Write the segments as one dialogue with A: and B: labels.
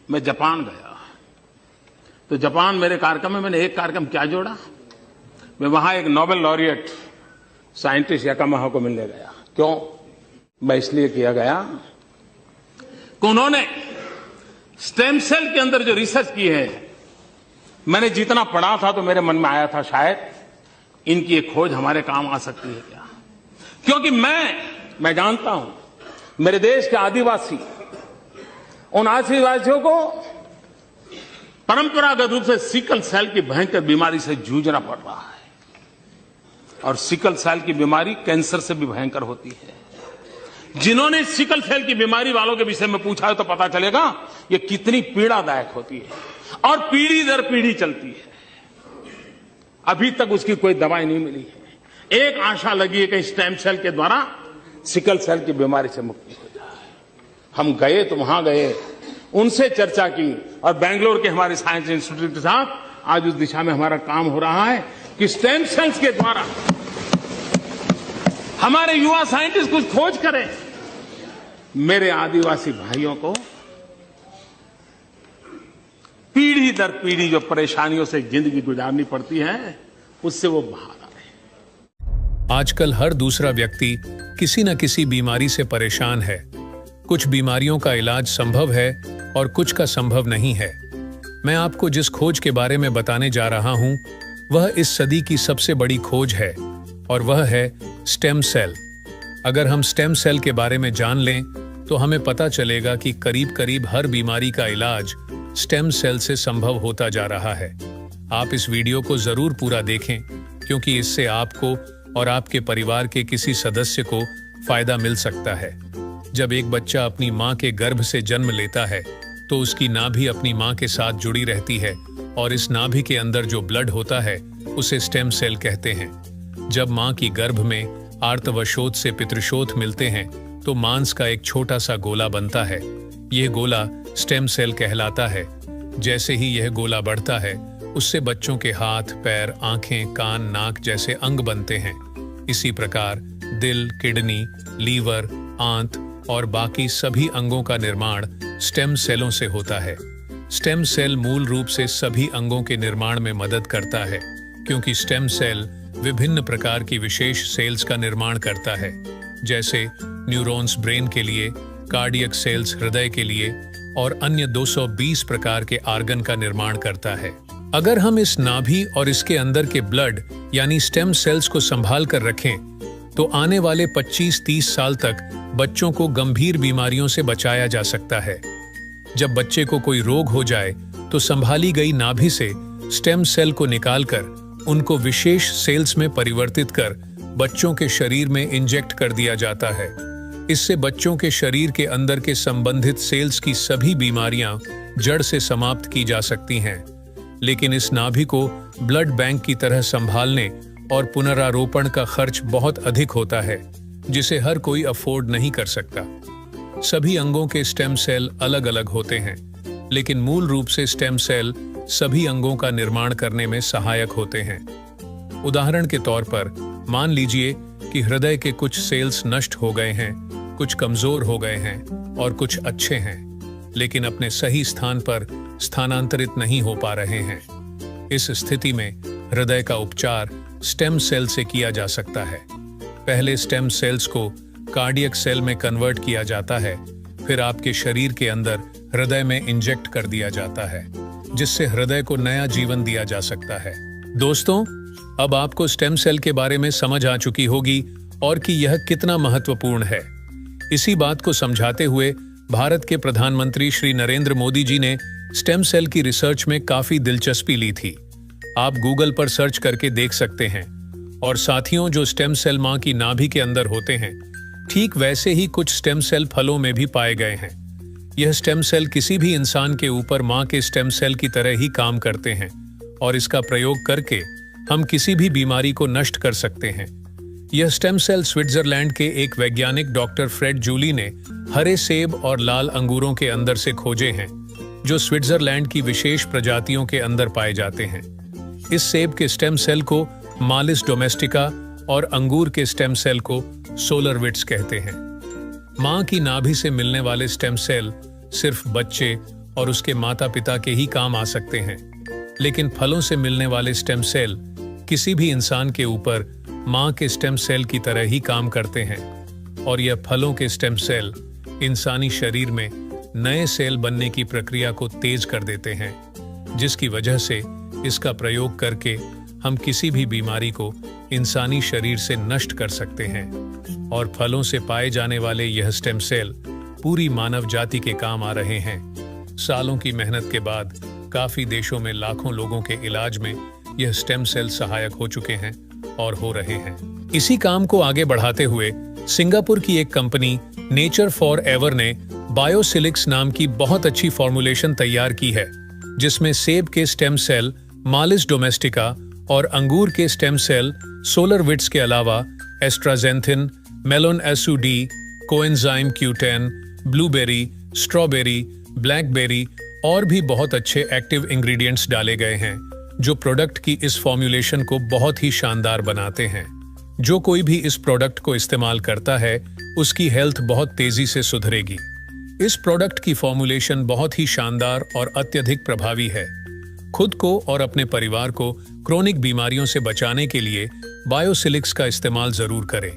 A: मैं जापान गया, तो जापान मेरे कार्यक्रम में मैंने एक कार्यक्रम क्या जोड़ा, मैं वहां एक नोबेल लॉरिएट साइंटिस्ट याकामाहा को मिलने गया। क्यों? मैं इसलिए किया गया कि उन्होंने स्टेम सेल के अंदर जो रिसर्च की है, मैंने जितना पढ़ा था तो मेरे मन में आया था शायद इनकी एक खोज हमारे काम आ सकती है क्या। क्योंकि मैं जानता हूं मेरे देश के आदिवासी, उन आदिवासियों को परंपरागत रूप से सिकल सेल की भयंकर बीमारी से जूझना पड़ रहा है, और सिकल सेल की बीमारी कैंसर से भी भयंकर होती है। जिन्होंने सिकल सेल की बीमारी वालों के विषय में पूछा है तो पता चलेगा ये कितनी पीड़ादायक होती है, और पीढ़ी दर पीढ़ी चलती है। अभी तक उसकी कोई दवाई नहीं मिली है। एक आशा लगी है कि स्टेम सेल के द्वारा सिकल सेल की बीमारी से मुक्ति हो जाए। हम गए तो वहां गए, उनसे चर्चा की, और बेंगलोर के हमारे साइंस इंस्टीट्यूट के साथ आज उस दिशा में हमारा काम हो रहा है कि स्टेम सेल्स के द्वारा हमारे युवा साइंटिस्ट कुछ खोज करें। मेरे आदिवासी भाइयों को पीढ़ी दर पीढ़ी जो परेशानियों से जिंदगी गुजारनी पड़ती है, उससे वो बाहर आए।
B: आजकल हर दूसरा व्यक्ति किसी न किसी बीमारी से परेशान है। कुछ बीमारियों का इलाज संभव है और कुछ का संभव नहीं है। मैं आपको जिस खोज के बारे में बताने जा रहा हूं, वह इस सदी की सबसे बड़ी खोज है, और वह है स्टेम सेल। अगर हम स्टेम सेल के बारे में जान लें तो हमें पता चलेगा कि करीब करीब हर बीमारी का इलाज स्टेम सेल से संभव होता जा रहा है। आप इस वीडियो को जरूर पूरा देखें, क्योंकि इससे आपको और आपके परिवार के किसी सदस्य को फायदा मिल सकता है। जब एक बच्चा अपनी मां के गर्भ से जन्म लेता है तो उसकी नाभि अपनी मां के साथ जुड़ी रहती है, और इस नाभि के अंदर जो ब्लड होता है उसे स्टेम सेल कहते हैं। जब मां की गर्भ में आर्तवशोथ से पितृशोथ मिलते हैं तो मांस का एक छोटा सा गोला बनता है। यह गोला स्टेम सेल कहलाता है। जैसे ही यह गोला बढ़ता है, उससे बच्चों के हाथ, पैर, आंखें, कान, नाक जैसे अंग बनते हैं। इसी प्रकार दिल, किडनी, लीवर, आंत और बाकी सभी अंगों का निर्माण स्टेम सेलों से होता है। स्टेम सेल मूल रूप से सभी अंगों के निर्माण में मदद करता है, क्योंकि स्टेम सेल विभिन्न प्रकार की विशेष सेल्स का निर्माण करता है, जैसे न्यूरॉन्स ब्रेन के लिए, कार्डियक सेल्स हृदय के लिए, और अन्य 220 प्रकार के आर्गन का निर्माण करता है। अगर हम इस नाभि और इसके अंदर के ब्लड यानी स्टेम सेल्स को संभाल कर रखें तो आने वाले 25-30 साल तक बच्चों को गंभीर बीमारियों से बचाया जा सकता है। जब बच्चे को कोई रोग हो जाए तो संभाली गई नाभि से स्टेम सेल को निकालकर उनको विशेष सेल्स में परिवर्तित कर बच्चों के शरीर में इंजेक्ट कर दिया जाता है। इससे बच्चों के शरीर के अंदर के संबंधित सेल्स की सभी बीमारियां जड़ से समाप्त की जा सकती हैं। लेकिन इस नाभि को ब्लड बैंक की तरह संभालने और पुनरारोपण का खर्च बहुत अधिक होता है, जिसे हर कोई अफोर्ड नहीं कर सकता। सभी अंगों के स्टेम सेल अलग अलग होते हैं, लेकिन मूल रूप से स्टेम सेल सभी अंगों का निर्माण करने में सहायक होते हैं। उदाहरण के तौर पर मान लीजिए कि हृदय के कुछ सेल्स नष्ट हो गए हैं, कुछ कमजोर हो गए हैं और कुछ अच्छे हैं, लेकिन अपने सही स्थान पर स्थानांतरित नहीं हो पा रहे हैं। इस स्थिति में हृदय का उपचार स्टेम सेल से किया जा सकता है। पहले स्टेम सेल्स को कार्डियक सेल में कन्वर्ट किया जाता है, फिर आपके शरीर के अंदर हृदय में इंजेक्ट कर दिया जाता है, जिससे हृदय को नया जीवन दिया जा सकता है। दोस्तों, अब आपको स्टेम सेल के बारे में समझ आ चुकी होगी और कि यह कितना महत्वपूर्ण है। इसी बात को समझाते हुए भारत के प्रधानमंत्री श्री नरेंद्र मोदी जी ने स्टेम सेल की रिसर्च में काफी दिलचस्पी ली थी। आप गूगल पर सर्च करके देख सकते हैं। और साथियों, जो स्टेम सेल मां की नाभि के अंदर होते हैं, ठीक वैसे ही कुछ स्टेम सेल फलों में भी पाए गए हैं। यह स्टेम सेल किसी भी इंसान के ऊपर मां के स्टेम सेल की तरह ही काम करते हैं, और इसका प्रयोग करके हम किसी भी बीमारी को नष्ट कर सकते हैं। यह स्टेम सेल स्विट्जरलैंड के एक वैज्ञानिक डॉक्टर फ्रेड जूली ने हरे सेब और लाल अंगूरों के अंदर से खोजे हैं, जो स्विट्जरलैंड की विशेष प्रजातियों के अंदर पाए जाते हैं। इस सेब के स्टेम सेल को मालिस डोमेस्टिका और अंगूर के स्टेम सेल को सोलरविट्स कहते हैं। मां की नाभि से मिलने वाले स्टेम सेल सिर्फ बच्चे और उसके माता पिता के ही काम आ सकते हैं, लेकिन फलों से मिलने वाले स्टेम सेल किसी भी इंसान के ऊपर मां के स्टेम सेल की तरह ही काम करते हैं और यह फलों के स्टेम सेल इंसानी शरीर में नए सेल बनने की प्रक्रिया को तेज कर देते हैं, जिसकी वजह से इसका प्रयोग करके हम किसी भी बीमारी को इंसानी शरीर से नष्ट कर सकते हैं और फलों से पाए जाने वाले यह स्टेम सेल पूरी मानव जाति के काम आ रहे हैं। सालों की मेहनत के बाद काफी देशों में लाखों लोगों के इलाज में यह स्टेम सेल सहायक हो चुके हैं और हो रहे हैं। इसी काम को आगे बढ़ाते हुए सिंगापुर की एक कंपनी नेचर फॉर एवर ने बायोसिलिक्स नाम की बहुत अच्छी फॉर्मुलेशन तैयार की है, जिसमें सेब के स्टेम सेल मालिस डोमेस्टिका और अंगूर के स्टेम सेल सोलर विट्स के अलावा एस्ट्राजेंथिन, मेलोन एसुडी, coenzyme Q10, blueberry, strawberry, blackberry और भी बहुत अच्छे एक्टिव इंग्रेडिएंट्स डाले गए हैं, जो प्रोडक्ट की इस फॉर्मुलेशन को बहुत ही शानदार बनाते हैं। जो कोई भी इस प्रोडक्ट को इस्तेमाल करता है, उसकी हेल्थ बहुत तेजी से सुधरेगी। इस प्रोडक्ट की फॉर्मुलेशन बहुत ही शानदार और अत्यधिक प्रभावी है। खुद को और अपने परिवार को क्रोनिक बीमारियों से बचाने के लिए बायोसिलिक्स का इस्तेमाल जरूर करें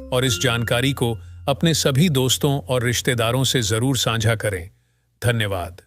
B: और इस जानकारी को अपने सभी दोस्तों और रिश्तेदारों से जरूर साझा करें। धन्यवाद।